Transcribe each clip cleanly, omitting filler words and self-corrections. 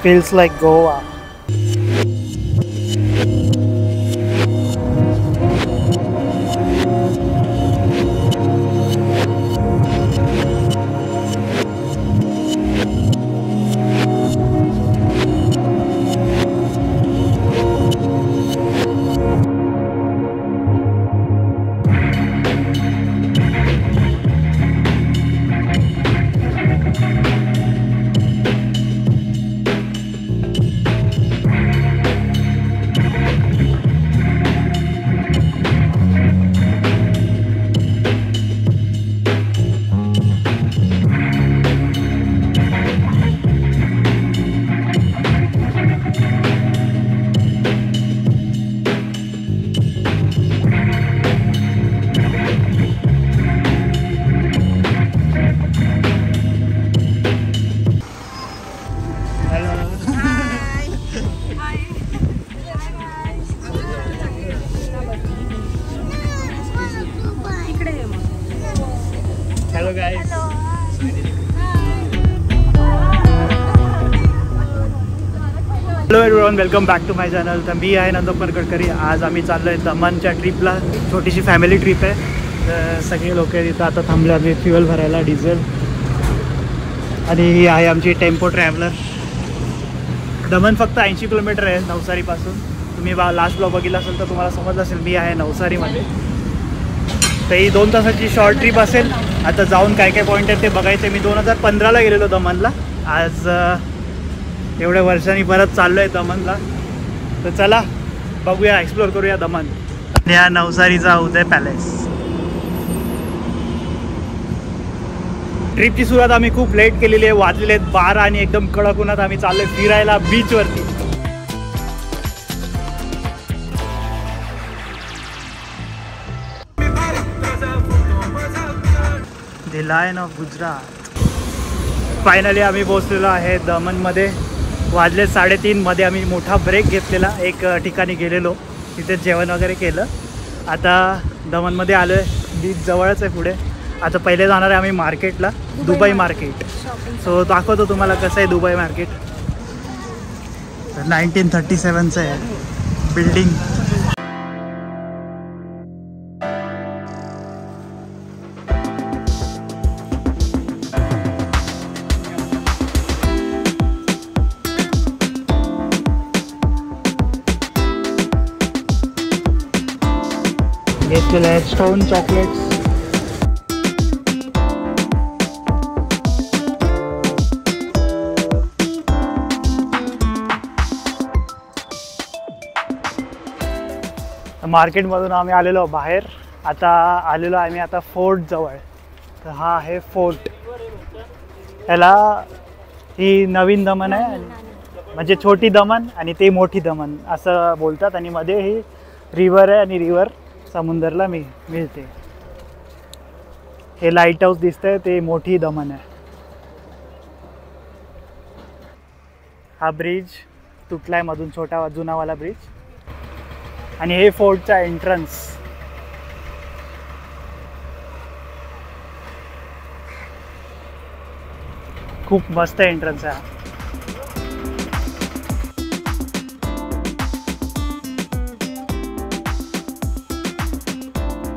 Feels like Goa. Hello guys. Hello everyone, welcome back to my channel. तर मी आहे नंदकुमार गडकरी. आज आम्ही चाललो आहे दमनच्या ट्रिपला. छोटीशी फॅमिली ट्रिप आहे. तर सगळे लोक तिथं आता थांबले आम्ही फ्युएल भरायला, डिझेल. आणि ही आहे आमची टेम्पो ट्रॅव्हलर. दमन फक्त 80 किलोमीटर आहे नवसारीपासून. तुम्ही लास्ट ब्लॉग बघितला असेल तर तुम्हाला समजलं असेल, मी आहे नवसारीमध्ये. तर ही 2 तासाची शॉर्ट ट्रिप असेल. आता जाऊन काय काय पॉईंट आहेत ते बघायचे. मी 2015ला गेलेलो दमनला. आज एवढ्या वर्षांनी परत चाललो आहे दमनला. तर चला बघूया, एक्सप्लोर करूया दमन. या नवसारीचा उदय पॅलेस. ट्रिपची सुरुवात आम्ही खूप लेट केलेली आहे. वाजलेले आहेत 12 आणि एकदम कडक उन्हात आम्ही चाललो आहे फिरायला बीचवरती. The lion of Gujarat. Finally आम्ही पोहोचलेलो आहे दमनमध्ये. वाजले 3:30. मध्ये आम्ही मोठा ब्रेक घेतलेला, एक ठिकाणी गेलेलो, तिथे जेवण वगैरे केलं. आता दमनमध्ये आलो आहे. बीच जवळच आहे पुढे. आता पहिले जाणार आहे आम्ही मार्केटला, दुबई मार्केट. सो दाखवतो तुम्हाला कसं आहे दुबई मार्केट. 1937चं आहे बिल्डिंग. घेतलेलं आहे स्टोन चॉकलेट्स. मार्केटमधून आम्ही आलेलो बाहेर. आता आलेलो आम्ही आता फोर्ट जवळ. तर हा आहे फोर्ट. याला ही नवीन दमन आहे, म्हणजे छोटी दमन आणि ते मोठी दमन असं बोलतात. आणि मध्ये ही रिव्हर आहे आणि रिव्हर समुद्रला मिळते. हे लाईट हाऊस दिसतंय ते मोठी दमन आहे. हा ब्रिज तुटलाय मधून, छोटा जुनावाला ब्रिज. आणि हे फोर्टचा एंट्रन्स. खूप मस्त एंट्रन्स आहे.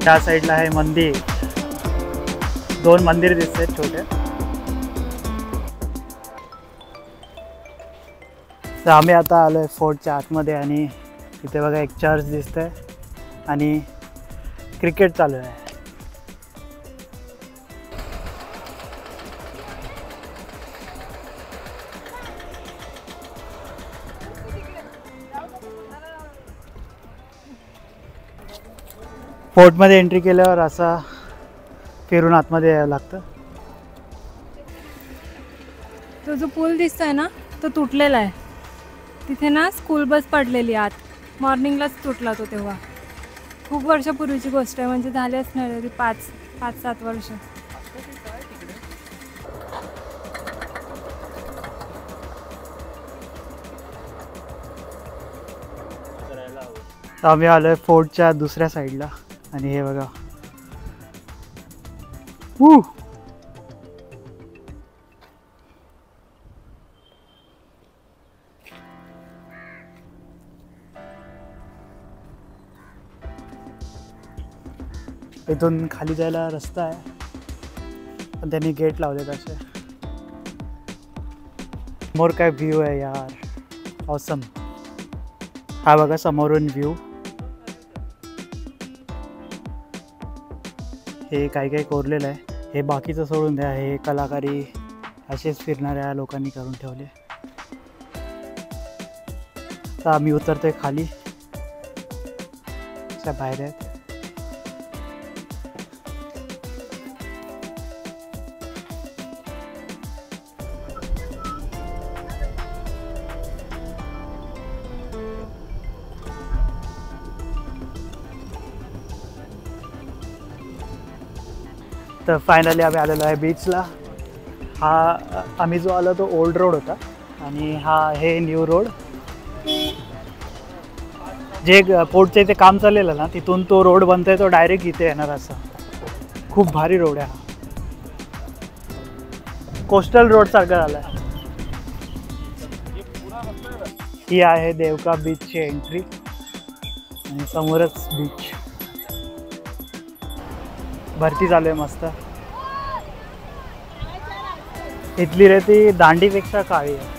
त्या साईडला आहे मंदिर. 2 मंदिर दिसत आहेत छोटे. तर आम्ही आता आलो आहे फोर्टच्या आतमध्ये. आणि इथे बघा एक चर्च दिसतंय आणि क्रिकेट चालू आहे. फोर्टमध्ये एंट्री केल्यावर असा फिरून आतमध्ये यावं लागतं. तो जो पूल दिसतोय ना तो तुटलेला आहे. तिथे ना स्कूल बस पडलेली आत. मॉर्निंगलाच तुटला तो तेव्हा. खूप वर्षापूर्वीची गोष्ट आहे, म्हणजे झाली असणार तरी 5-7 वर्ष. आम्ही आलोय फोर्टच्या दुसऱ्या साईडला. आणि हे बघा, इथून खाली जायला रस्ता आहे, पण त्यांनी गेट लावलेत असे. समोर काय व्ह्यू आहे यार, ऑसम. हा बघा समोरून व्ह्यू. हे काही काही कोरलेलं आहे. हे बाकीचं सोडून द्या, हे कलाकारी असेच फिरणाऱ्या लोकांनी करून ठेवले. तर आम्ही उतरतोय खाली, अशा बाहेर आहेत. तर फायनली आम्ही आलेलो आहे बीचला. हा आम्ही जो आलो तो ओल्ड रोड होता आणि हे न्यू रोड. जे पोर्टचं इथे काम चाललेलं ना, तिथून तो रोड बनतोय, तो डायरेक्ट इथे येणार. असा खूप भारी रोड आहे हा. कोस्टल रोड सारखा झाला आहे. ही आहे देवका बीचची एंट्री आणि समोरच बीच. भरती चालू आहे मस्त. इथली रेती दांडीपेक्षा काळी आहे.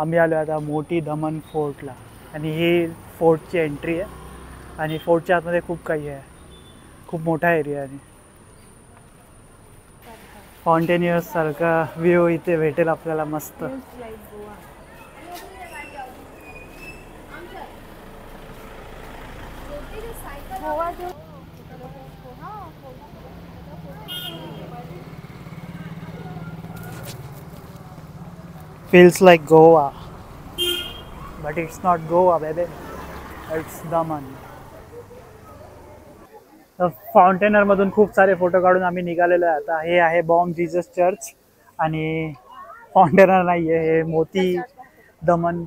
आम्ही आलो आता मोठी दमन फोर्टला आणि ही फोर्टची एंट्री आहे. आणि फोर्टच्या आतमध्ये खूप काही आहे, खूप मोठा एरिया आहे. फाउंटेनियर्स सारखा व्ह्यू इथे भेटेल आपल्याला मस्त. Feels like Goa, but it's not Goa, baby. It's Daman. तर फाउंटेनर मधून खूप सारे फोटो काढून आम्ही निघालेलो आहे. आता हे आहे बॉम जीसस चर्च आणि फाउंटेनर नाही आहे, हे मोती दमन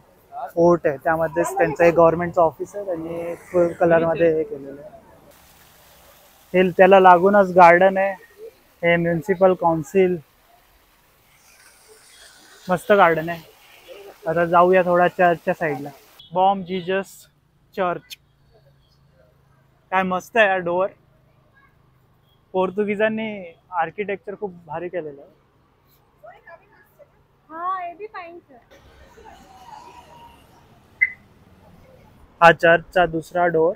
फोर्ट आहे. त्यामध्येच त्यांचं हे गव्हर्नमेंटचं ऑफिस आहे. त्यांनी फुल कलरमध्ये हे केलेलं आहे. हे त्याला लागूनच गार्डन आहे. हे म्युन्सिपल काउन्सिल, मस्त गार्डन आहे. आता जाऊया थोडा चर्चच्या साईडला. बॉम जीसस चर्च काय मस्त आहे. डोअर पोर्तुगीजांनी आर्किटेक्चर खूप भारी केलेलं आहे. हा चर्चचा दुसरा डोअर.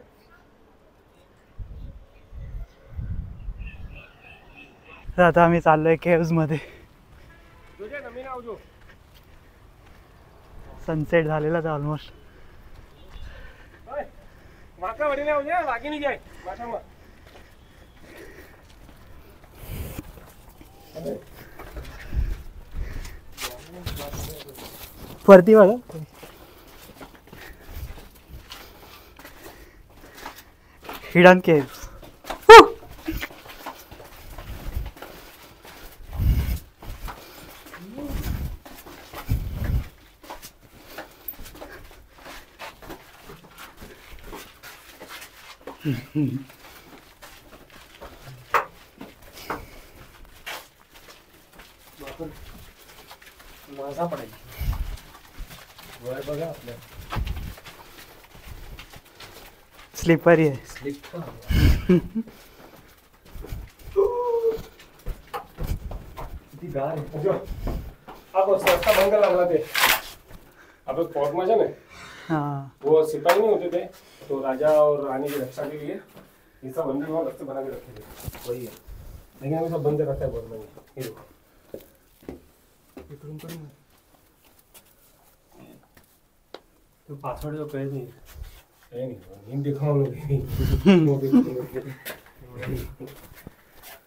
आता आम्ही चाललोय केव्ज मध्ये. सनसेट झालेलाच ऑलमोस्ट. वरती बघा. Hidden caves. माझा पडेल वर बघा आपल्या. स्लिपरी आहे. किती गार आहे. आप सस्ता बंद लागला ते अब फोर्ट में ना. हाँ वो सिपाही नहीं होते थे तो राजा और रानी की रक्षा के लिए ये सब बंदी वहाँ रस्ते बना के रखे थे. वही है, लेकिन अभी सब बंद रहता है गवर्नमेंट. ये देखो तो पासवर्ड जो कहे नहीं हिंट दिखाओ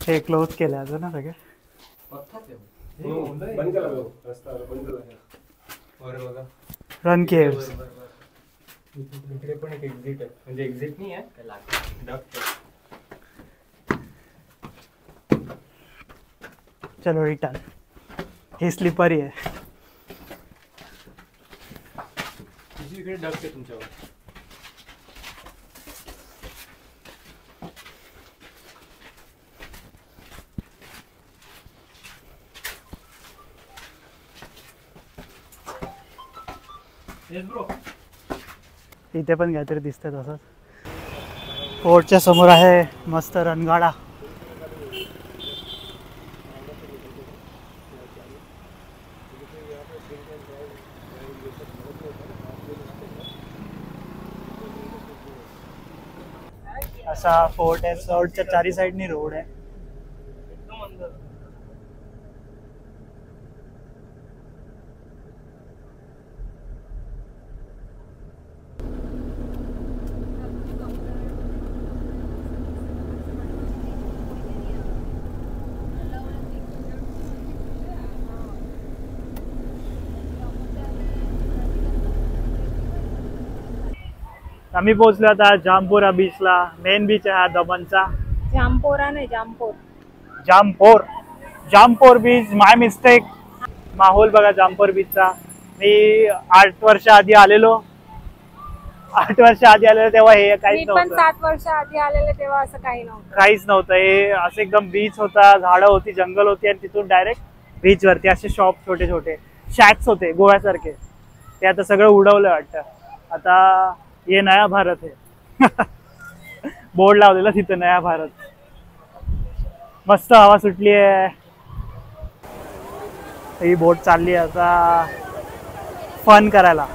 हे क्लोज केलं अजून ना सगळे बंद केला रस्ता बंद केला रन केव्स. इकडे पण एक एक्झिट आहे म्हणजे एक्झिट नाही आहे डक्ट आहे. चलो रिटर्न. हे स्लिपरी आहे. इकडे डक्ट आहे तुमच्यावर. इथे पण काहीतरी दिसतंय तसंच. फोर्टच्या समोर आहे मस्त रणगाडा. असा फोर्ट आहे. फोर्टच्या चारी साईडनी रोड आहे. आम्ही पोहोचलो आता जामपोरा बीचला. मेन बीच आहे हा दमनचा. जामपोरा नाही, जामपोर. जामपोर. जामपोर बीच. My mistake. माहोल बघा जामपोर बीचचा. मी 8 वर्ष आधी आलेलो. 8 वर्ष आधी आलेलो तेव्हा हे काहीच मी पण नव्हतं. 7 वर्ष आधी आलेले तेव्हा असं काही नव्हतं. काहीच नव्हतं. हे असं एकदम बीच होता, झाडं होती, जंगल होती आणि तिथून डायरेक्ट बीच वरती असे शॉप छोटे छोटे शॅक्स होते गोव्यासारखे. ते आता सगळं उडवलं वाटतं. आता ये नया भारत आहे. बोर्ड लावलेला तिथं नया भारत. मस्त हवा सुटली आहे. ही बोट चालली आता फन करायला.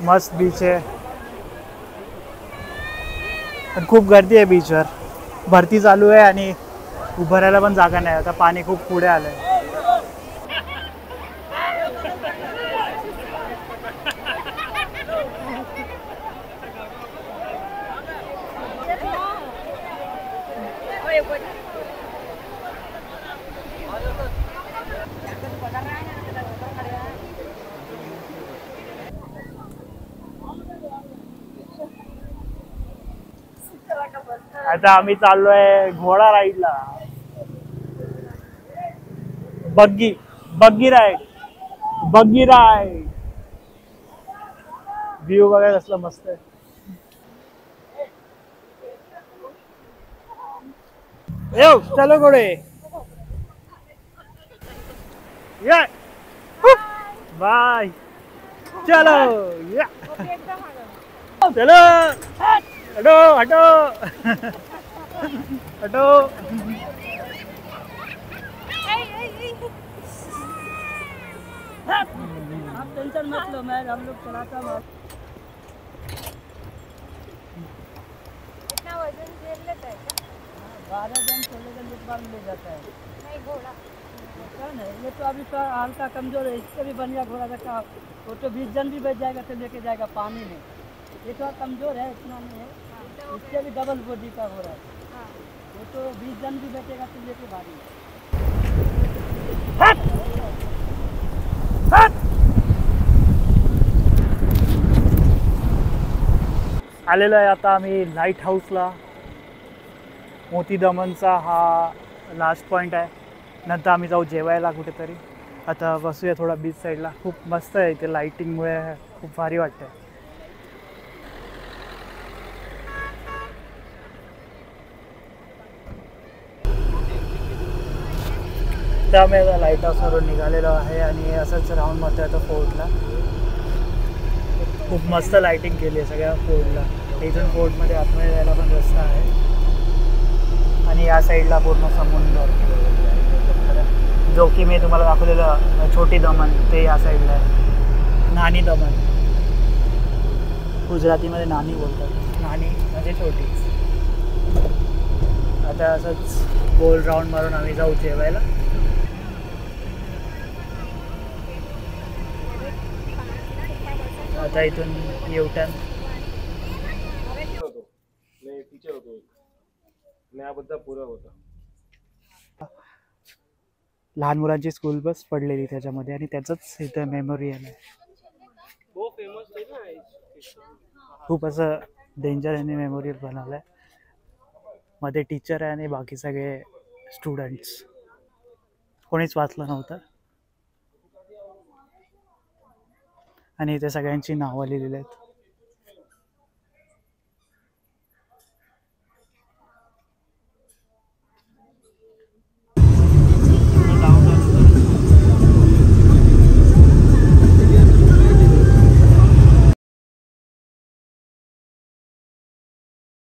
मस्त बीच आहे. पण खूप गर्दी आहे बीचवर. भरती चालू आहे आणि उभं राहायला पण जागा नाही. आता पाणी खूप पुढे आलंय. आता आम्ही चाललोय घोडा राईडला. बग्गी बग्गी राईड. बग्गी राईड. व्ह्यू बघा कसला मस्त आहे. येऊ चलो घोडे. या बाय. चलो या चलो. हटो हटो हटो. आप टेंशन मत लो, मैं हम लोग चलाता हूँ. इतना वजन झेल लेता है क्या? 12 जन 16 जन एक बार ले जाता है. नहीं घोड़ा नहीं, ये तो अभी तो हल्का कमजोर है. इससे भी बढ़िया घोड़ा रखा. वो तो 20 जन भी बैठ जाएगा तो लेके जाएगा पानी में. ये तो कमजोर है, इतना नहीं है. इससे भी डबल बॉडी का हो रहा है. वो तो 20 जन भी बैठेगा तो लेके भारी. आलेलो आहे आता आम्ही लाईट हाऊसला. मोती दमनचा हा लास्ट पॉईंट आहे. नंतर आम्ही जाऊ जेवायला कुठेतरी. आता बसूया थोडा बीच साईडला. खूप मस्त आहे इथे. लाईटिंगमुळे खूप भारी वाटतंय. त्यामुळे आता लाईट हाऊसवरून निघालेलो आहे आणि असंच राहून मग आता फोर्टला. खूप मस्त लाईटिंग केली आहे सगळ्या फोर्टला. इथून फोर्टमध्ये आतमध्ये जायला पण रस्ता आहे आणि या साईडला पूर्ण समुद्र जो की मी तुम्हाला दाखवलेलं छोटी दमन ते या साईडला आहे. नानी दमन, गुजरातीमध्ये नानी बोलतात. नानी म्हणजे छोटीच. आता असंच गोल राऊंड मारून आम्ही जाऊ जेवायला. आता इथून येवटन होतो नाही टीचर होतो याबद्दल पुरं होतं. लहान मुलांची स्कूल बस पडलेली त्याच्यामध्ये आणि त्याचंच इथं मेमोरियल आहे. खूप असं डेंजर आणि मेमोरियल बनवलं आहे. मध्ये टीचर आहे आणि बाकी सगळे स्टुडंट्स, कोणीच वाचलं नव्हतं. आणि इथे सगळ्यांची नावं लिहिलेली आहेत.